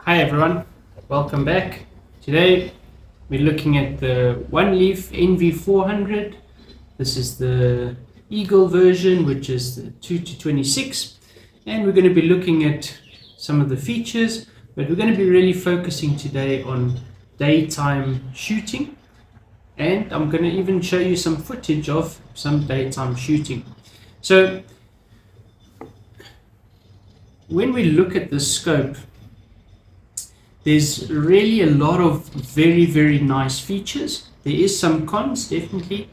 Hi everyone, welcome back. Today we're looking at the Oneleaf NV400. This is the Eagle version, which is the 2-26, and we're going to be looking at some of the features, but we're going to be really focusing today on daytime shooting, and I'm going to even show you some footage of some daytime shooting. So when we look at the scope, there's really a lot of very nice features. There is some cons, definitely,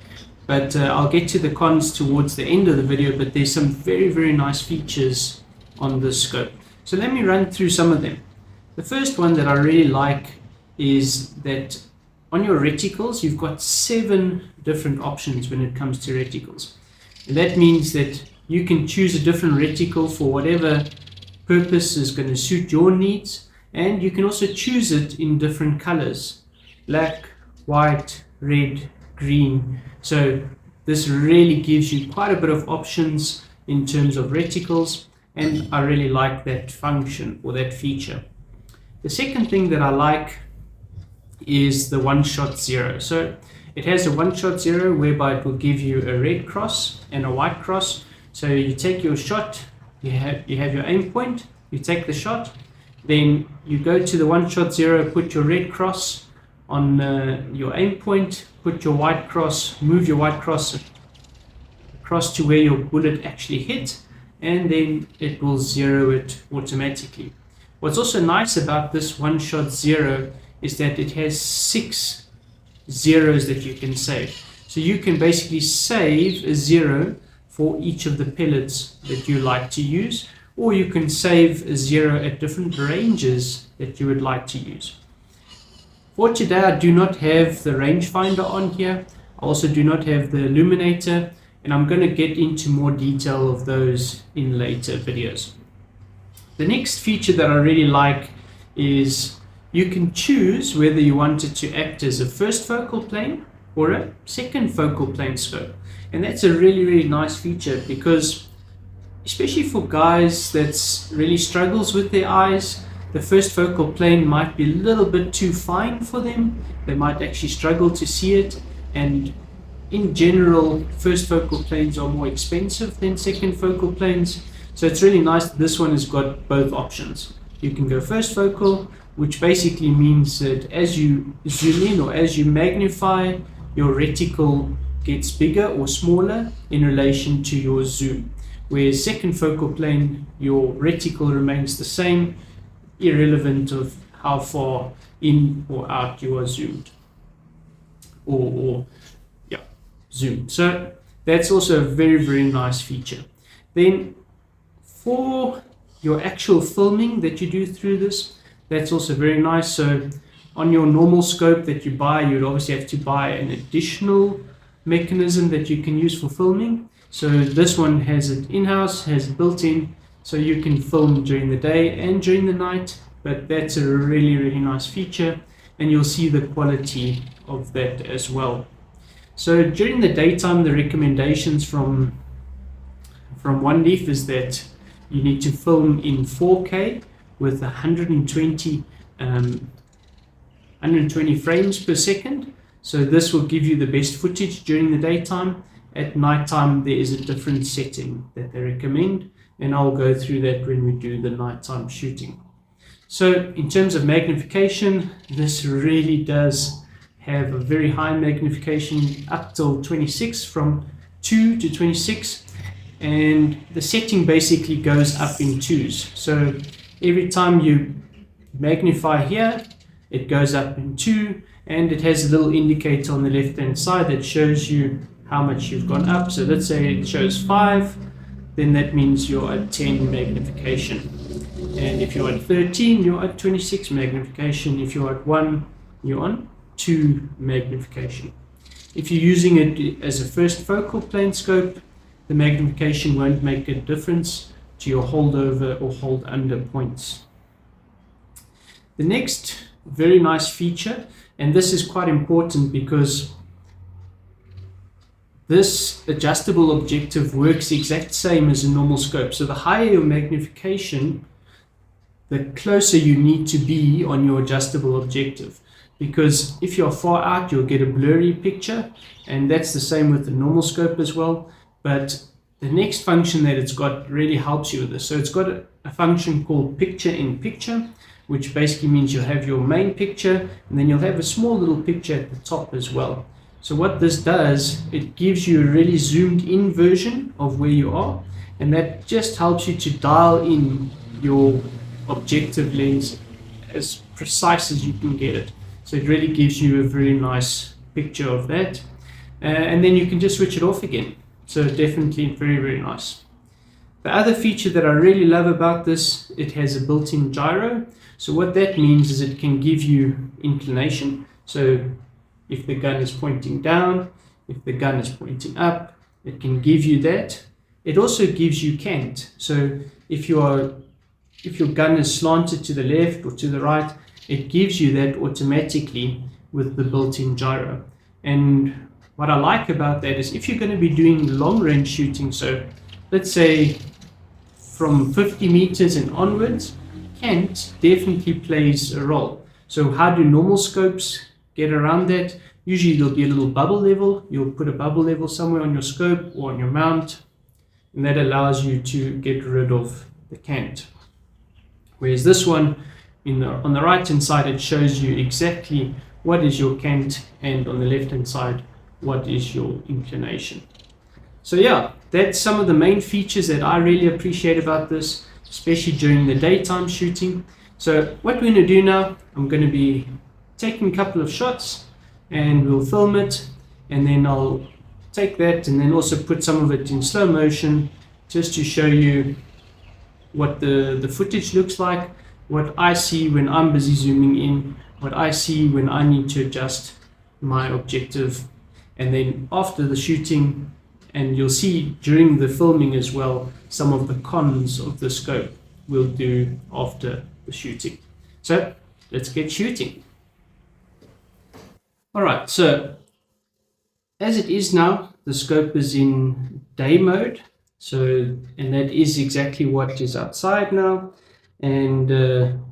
but I'll get to the cons towards the end of the video. But there's some very nice features on this scope. So let me run through some of them. The first one that I really like is that on your reticles you've got 7 different options when it comes to reticles. And that means that you can choose a different reticle for whatever purpose is going to suit your needs. And you can also choose it in different colors: black, white, red, green. So this really gives you quite a bit of options in terms of reticles, and I really like that function or that feature. The second thing that I like is the OneShot Zero. So it has a OneShot Zero whereby it will give you a red cross and a white cross. So you take your shot, you have your aim point, you take the shot. Then you go to the OneShot Zero, put your red cross on your aim point, put your white cross, move your white cross across to where your bullet actually hit, and then it will zero it automatically. What's also nice about this OneShot Zero is that it has 6 zeros that you can save. So you can basically save a zero for each of the pellets that you like to use, or you can save a zero at different ranges that you would like to use. For today, I do not have the rangefinder on here. I also do not have the illuminator, and I'm going to get into more detail of those in later videos. The next feature that I really like is you can choose whether you want it to act as a first focal plane or a second focal plane scope. And that's a really nice feature, because especially for guys that really struggles with their eyes, the first focal plane might be a little bit too fine for them. They might actually struggle to see it, and in general, first focal planes are more expensive than second focal planes. So it's really nice that this one has got both options. You can go first focal, which basically means that as you zoom in or as you magnify, your reticle gets bigger or smaller in relation to your zoom. Whereas second focal plane, your reticle remains the same, irrelevant of how far in or out you are zoomed, zoomed. So that's also a very nice feature. Then for your actual filming that you do through this, that's also very nice. So on your normal scope that you buy, you'd obviously have to buy an additional mechanism that you can use for filming. So this one has it in-house, has it built in, so you can film during the day and during the night. But that's a really nice feature, and you'll see the quality of that as well. So during the daytime, the recommendations from Oneleaf is that you need to film in 4K with 120 frames per second. So this will give you the best footage during the daytime. At nighttime, there is a different setting that they recommend, and I'll go through that when we do the nighttime shooting. So in terms of magnification, this really does have a very high magnification, up till 26, from 2 to 26, and the setting basically goes up in 2s. So every time you magnify here, it goes up in 2, and it has a little indicator on the left hand side that shows you how much you've gone up. So let's say it shows 5, then that means you're at 10 magnification. And if you're at 13, you're at 26 magnification. If you're at 1, you're on 2 magnification. If you're using it as a first focal plane scope, the magnification won't make a difference to your holdover or hold under points. The next very nice feature, and this is quite important because this adjustable objective works the exact same as a normal scope. So the higher your magnification, the closer you need to be on your adjustable objective. Because if you're far out, you'll get a blurry picture, and that's the same with the normal scope as well. But the next function that it's got really helps you with this. So it's got a function called picture in picture, which basically means you'll have your main picture, and then you'll have a small little picture at the top as well. So what this does, it gives you a really zoomed in version of where you are, and that just helps you to dial in your objective lens as precise as you can get it. So it really gives you a very nice picture of that. And then you can just switch it off again. So definitely very, very nice. The other feature that I really love about this, it has a built-in gyro. So what that means is it can give you inclination. So if the gun is pointing down, if the gun is pointing up, it can give you that. It also gives you cant. So if your gun is slanted to the left or to the right, it gives you that automatically with the built-in gyro. And what I like about that is if you're going to be doing long range shooting, so let's say from 50 meters and onwards, cant definitely plays a role. So how do normal scopes get around that? Usually there'll be a little bubble level. You'll put a bubble level somewhere on your scope or on your mount, and that allows you to get rid of the cant. Whereas this one, on the right hand side, it shows you exactly what is your cant, and on the left hand side, what is your inclination. So yeah, that's some of the main features that I really appreciate about this, especially during the daytime shooting. So what we're going to do now, I'm going to be taking a couple of shots and we'll film it, and then I'll take that and then also put some of it in slow motion just to show you what the footage looks like, what I see when I'm busy zooming in, what I see when I need to adjust my objective, and then after the shooting, and you'll see during the filming as well, some of the cons of the scope we'll do after the shooting. So let's get shooting. Alright, so as it is now, the scope is in day mode. So, and that is exactly what is outside now. And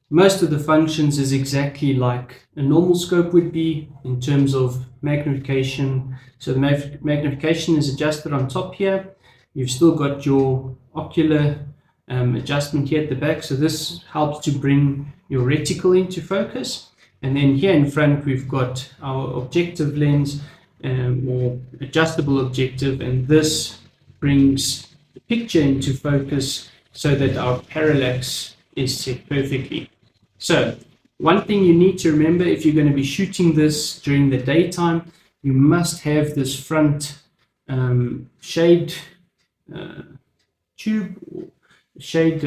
most of the functions is exactly like a normal scope would be in terms of magnification. So the magnification is adjusted on top here. You've still got your ocular adjustment here at the back. So this helps to bring your reticle into focus. And then here in front, we've got our objective lens or adjustable objective. And this brings the picture into focus so that our parallax is set perfectly. So one thing you need to remember if you're going to be shooting this during the daytime, you must have this front shade tube, shade,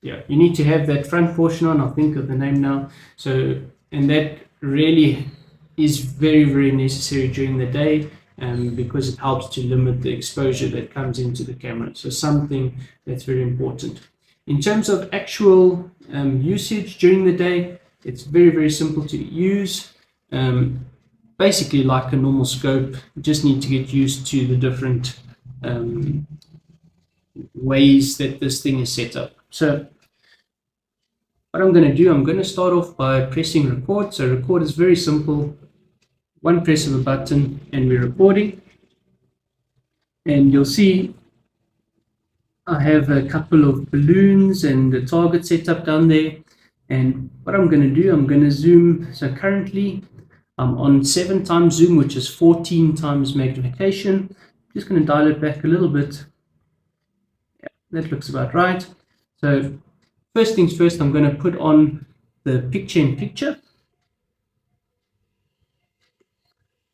yeah, you need to have that front portion on. I'll think of the name now. So, and that really is very, very necessary during the day because it helps to limit the exposure that comes into the camera. So something that's very important. In terms of actual usage during the day, it's very, very simple to use. Basically like a normal scope, you just need to get used to the different ways that this thing is set up. So what I'm going to do, I'm going to start off by pressing record. So record is very simple. One press of a button and we're recording. And you'll see I have a couple of balloons and the target set up down there. And what I'm going to do, I'm going to zoom. So currently I'm on 7 times zoom, which is 14 times magnification. I'm just going to dial it back a little bit. Yeah, that looks about right. So first things first, I'm going to put on the picture in picture.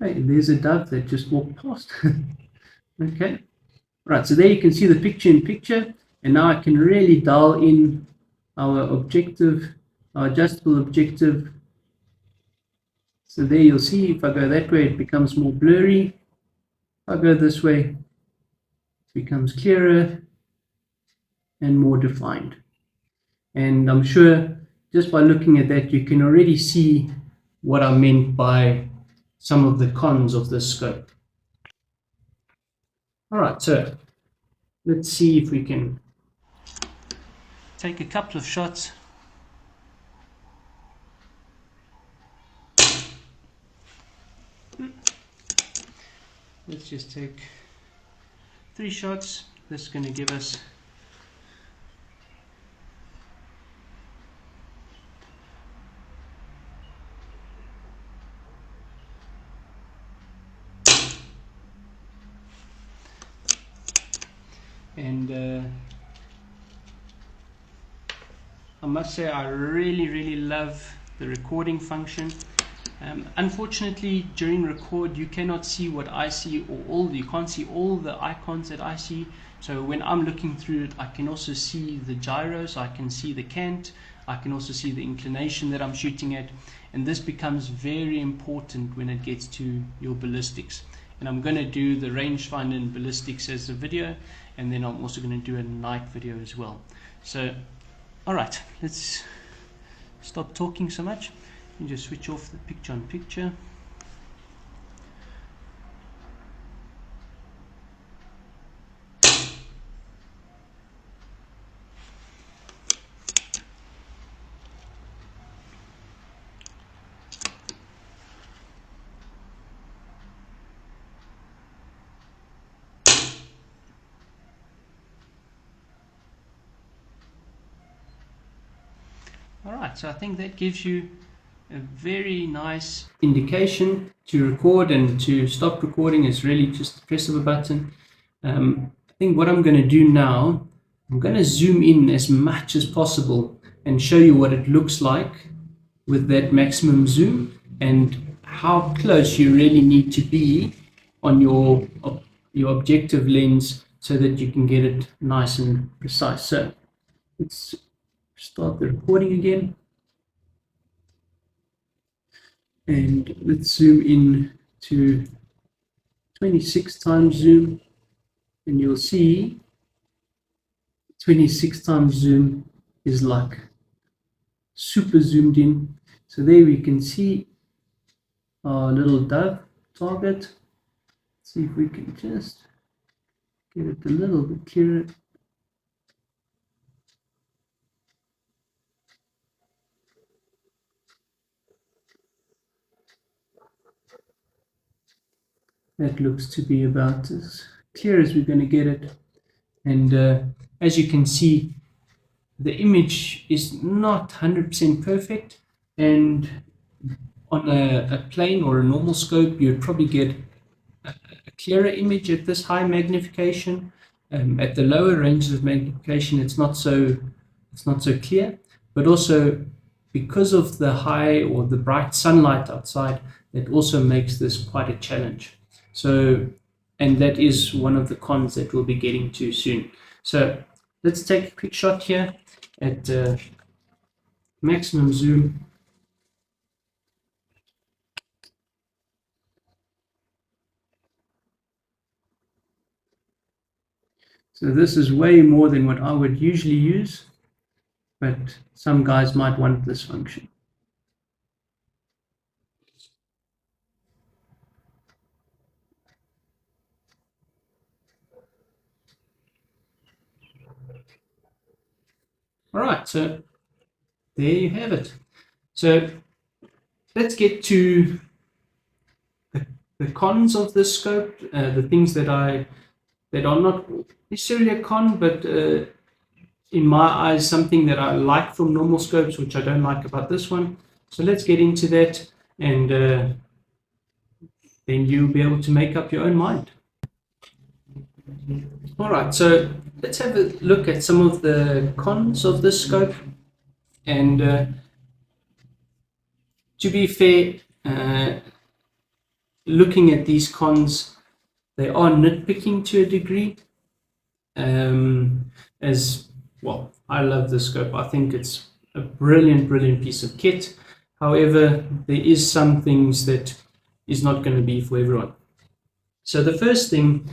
Hey, there's a dove that just walked past. Okay. Right, so there you can see the picture in picture, and now I can really dial in our objective, our adjustable objective. So there you'll see if I go that way, it becomes more blurry. If I go this way, it becomes clearer and more defined. And I'm sure just by looking at that, you can already see what I meant by some of the cons of this scope. All right, so let's see if we can take a couple of shots. Let's just take 3 shots. This is going to give us I must say I really love the recording function. Unfortunately, during record you cannot see what I see, or you can't see all the icons that I see. So when I'm looking through it, I can also see the gyros, I can see the cant, I can also see the inclination that I'm shooting at, and this becomes very important when it gets to your ballistics. And I'm going to do the rangefinder and ballistics as a video, and then I'm also going to do a night video as well. So alright, let's stop talking so much and just switch off the picture on picture. Alright, so I think that gives you a very nice indication to record, and to stop recording is really just the press of a button. I think what I'm going to do now, I'm going to zoom in as much as possible and show you what it looks like with that maximum zoom, and how close you really need to be on your objective lens so that you can get it nice and precise. So let's start the recording again, and let's zoom in to 26 times zoom, and you'll see 26 times zoom is like super zoomed in. So there we can see our little dove target. Let's see if we can just get it a little bit clearer. That looks to be about as clear as we're going to get it. And as you can see, the image is not 100% perfect, and on a plane or a normal scope you'd probably get a clearer image at this high magnification. At the lower ranges of magnification it's not so clear, but also because of the high or the bright sunlight outside, that also makes this quite a challenge. So, and that is one of the cons that we'll be getting to soon. So let's take a quick shot here at maximum zoom. So this is way more than what I would usually use, but some guys might want this function. All right, so there you have it. So let's get to the cons of this scope, the things that are not necessarily a con, but in my eyes something that I like from normal scopes, which I don't like about this one. So let's get into that, and then you'll be able to make up your own mind. All right, so let's have a look at some of the cons of this scope. And to be fair, looking at these cons, they are nitpicking to a degree. As well, I love this scope. I think it's a brilliant piece of kit. However, there is some things that is not going to be for everyone. So the first thing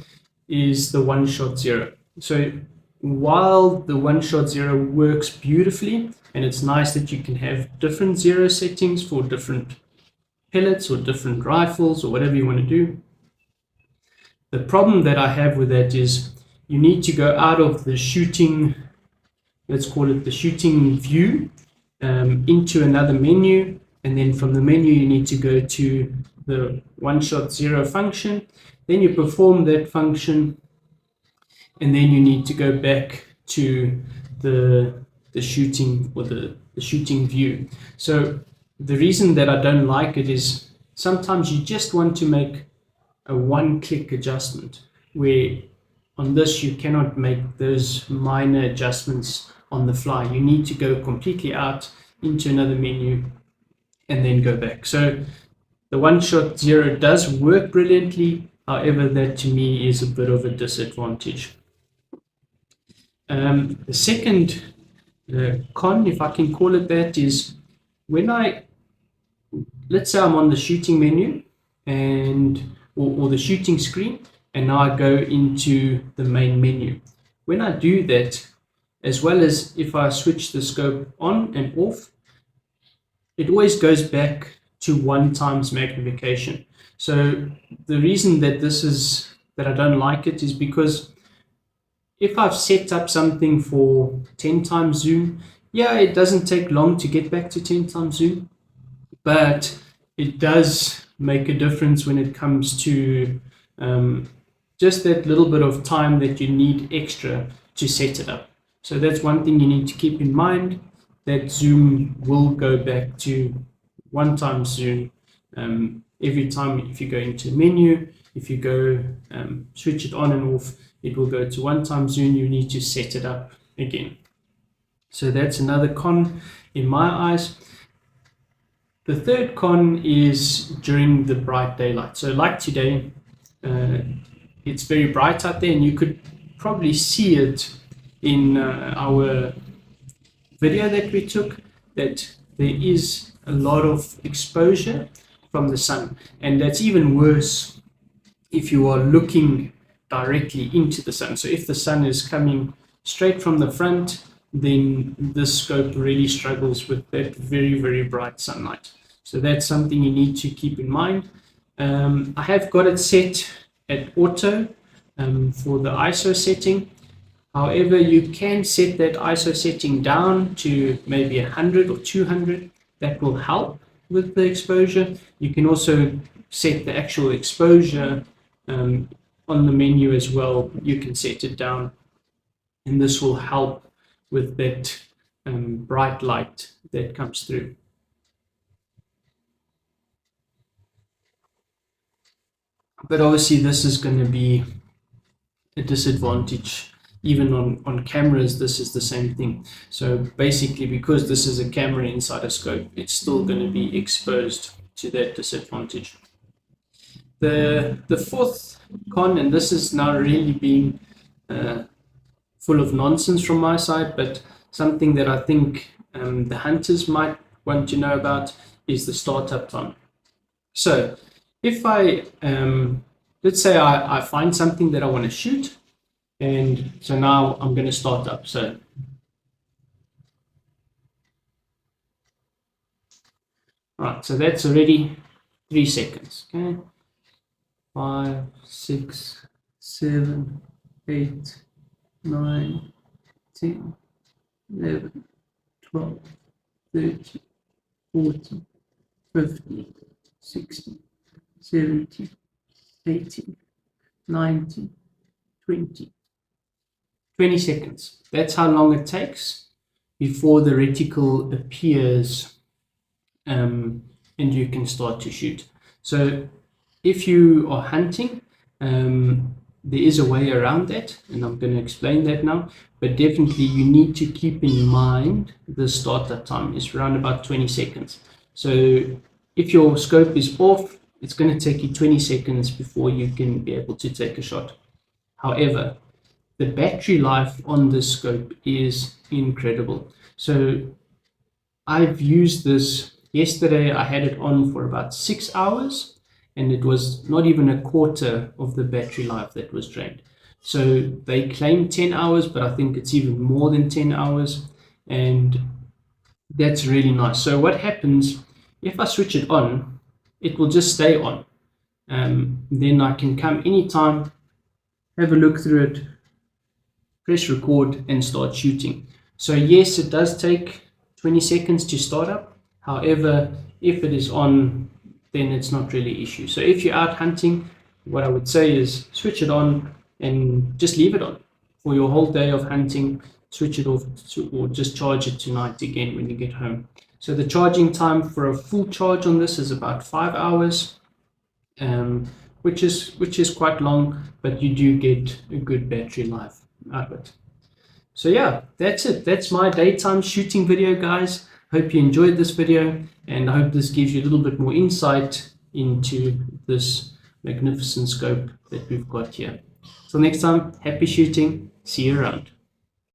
is the OneShot Zero. So while the OneShot Zero works beautifully, and it's nice that you can have different zero settings for different pellets or different rifles or whatever you want to do, the problem that I have with that is you need to go out of the shooting, let's call it the shooting view, into another menu, and then from the menu you need to go to the OneShot Zero function. Then you perform that function, and then you need to go back to the shooting, or the shooting view. So the reason that I don't like it is sometimes you just want to make a one-click adjustment, where on this you cannot make those minor adjustments on the fly. You need to go completely out into another menu and then go back. So the OneShot Zero does work brilliantly, however that to me is a bit of a disadvantage. The second con, if I can call it that, is when let's say I'm on the shooting menu or the shooting screen, and now I go into the main menu. When I do that, as well as if I switch the scope on and off, it always goes back to 1x magnification. So the reason that I don't like it is because if I've set up something for 10x zoom, yeah, it doesn't take long to get back to 10x zoom, but it does make a difference when it comes to just that little bit of time that you need extra to set it up. So that's one thing you need to keep in mind, that zoom will go back to 1x zoom every time. If you go into menu, if you go switch it on and off, it will go to 1x zoom. You need to set it up again. So that's another con in my eyes. The third con is during the bright daylight. So like today, it's very bright out there, and you could probably see it in our video that we took, that there is a lot of exposure from the sun, and that's even worse if you are looking directly into the sun. So if the sun is coming straight from the front, then this scope really struggles with that very, very bright sunlight. So that's something you need to keep in mind. I have got it set at auto for the ISO setting. However, you can set that ISO setting down to maybe 100 or 200. That will help with the exposure. You can also set the actual exposure on the menu as well. You can set it down, and this will help with that bright light that comes through. But obviously this is going to be a disadvantage. Even on cameras, this is the same thing. So basically, because this is a camera inside a scope, it's still going to be exposed to that disadvantage. The fourth con, and this is now really being full of nonsense from my side, but something that I think the hunters might want to know about, is the startup time. So if I, let's say I find something that I want to shoot, and so now I'm going to start up. So right, so that's already 3 seconds. Okay, 5, 6, 7, 8, 9, 10, 11, 12, 13, 14, 15, 16, 17, 18, 19, 20. 20 seconds. That's how long it takes before the reticle appears and you can start to shoot. So if you are hunting, there is a way around that, and I'm going to explain that now. But definitely you need to keep in mind the startup time is around about 20 seconds. So if your scope is off, it's going to take you 20 seconds before you can be able to take a shot. However, the battery life on this scope is incredible. So I've used this yesterday. I had it on for about 6 hours, and it was not even a quarter of the battery life that was drained. So they claim 10 hours, but I think it's even more than 10 hours, and that's really nice. So what happens if I switch it on, it will just stay on. Then I can come anytime, have a look through it, press record and start shooting. So yes, it does take 20 seconds to start up. However, if it is on, then it's not really an issue. So if you're out hunting, what I would say is switch it on and just leave it on for your whole day of hunting. Switch it off or just charge it tonight again when you get home. So the charging time for a full charge on this is about 5 hours, which is quite long, but you do get a good battery life out of it. So yeah, that's it. That's my daytime shooting video, guys. Hope you enjoyed this video, and I hope this gives you a little bit more insight into this magnificent scope that we've got here. Till next time, happy shooting. See you around.